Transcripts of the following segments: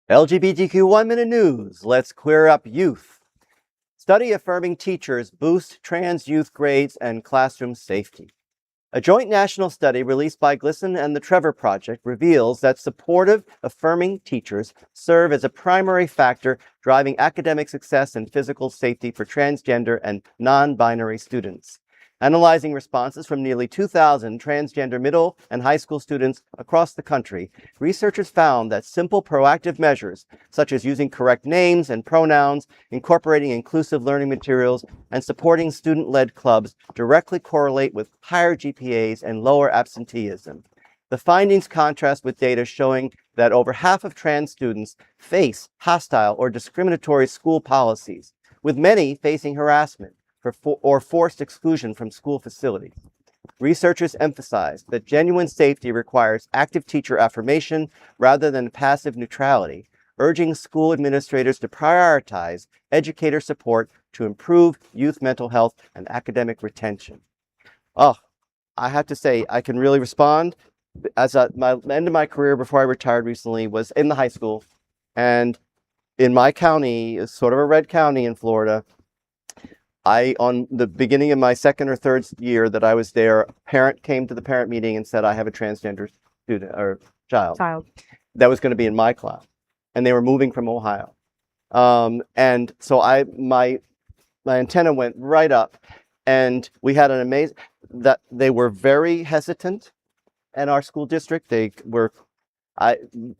LGBTQ 1 Minute News. Let's queer up youth. Study affirming teachers boost trans youth grades and classroom safety. A joint national study released by GLSEN and the Trevor Project reveals that supportive, affirming teachers serve as a primary factor driving academic success and physical safety for transgender and non-binary students. Analyzing responses from nearly 2,000 transgender middle and high school students across the country, researchers found that simple proactive measures, such as using correct names and pronouns, incorporating inclusive learning materials, and supporting student-led clubs, directly correlate with higher GPAs and lower absenteeism. The findings contrast with data showing that over half of trans students face hostile or discriminatory school policies, with many facing harassment or forced exclusion from school facilities. Researchers emphasize that genuine safety requires active teacher affirmation rather than passive neutrality, urging school administrators to prioritize educator support to improve youth mental health and academic retention. Oh, I have to say, I can really respond. As my end of my career before I retired recently was in the high school, and in my county, it's sort of a red county in Florida, on the beginning of my second or third year that I was there, a parent came to the parent meeting and said, I have a transgender student or child that was going to be in my class. And they were moving from Ohio. And so my antenna went right up, and we had an amazing, that they were very hesitant in our school district. They were, I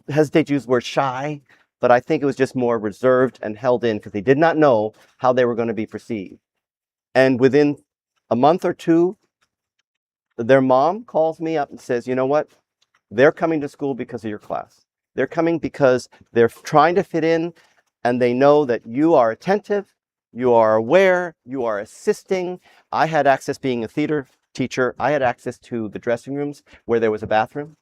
hesitate to use the word shy, but I think it was just more reserved and held in because they did not know how they were going to be perceived. And within a month or two, their mom calls me up and says, you know what? They're coming to school because of your class. They're coming because they're trying to fit in, and they know that you are attentive, you are aware, you are assisting. I had access, being a theater teacher, I had access to the dressing rooms where there was a bathroom.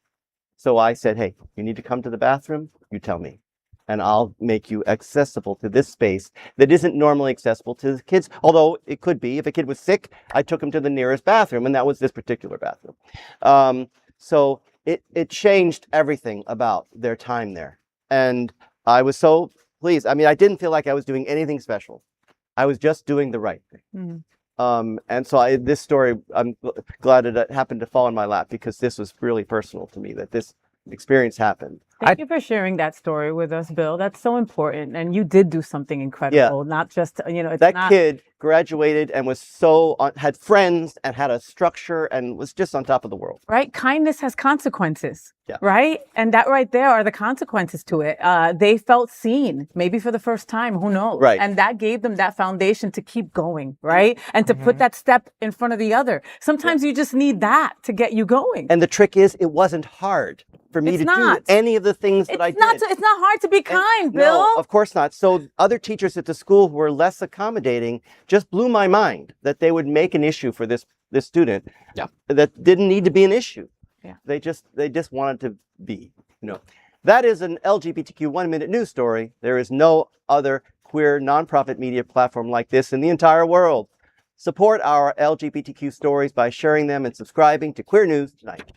So I said, hey, you need to come to the bathroom, you tell me, and I'll make you accessible to this space that isn't normally accessible to the kids. Although it could be, if a kid was sick, I took him to the nearest bathroom, and that was this particular bathroom. So it changed everything about their time there. And I was so pleased. I mean, I didn't feel like I was doing anything special. I was just doing the right thing. Mm-hmm. And so this story, I'm glad it happened to fall in my lap, because this was really personal to me, that this experience happened. Thank you for sharing that story with us, Bill. That's so important. And you did do something incredible, not just, that kid graduated and was had friends and had a structure and was just on top of the world. Right? Kindness has consequences, right? And that right there are the consequences to it. They felt seen, maybe for the first time, who knows? Right. And that gave them that foundation to keep going, right? And to put that step in front of the other. Sometimes you just need that to get you going. And the trick is, it wasn't hard for me to do any of the things that I did. It's not hard to be kind, Bill. No, of course not. So other teachers at the school who were less accommodating just blew my mind that they would make an issue for this student that didn't need to be an issue. Yeah. They just wanted to be, That is an LGBTQ 1 Minute news story. There is no other queer nonprofit media platform like this in the entire world. Support our LGBTQ stories by sharing them and subscribing to Queer News Tonight.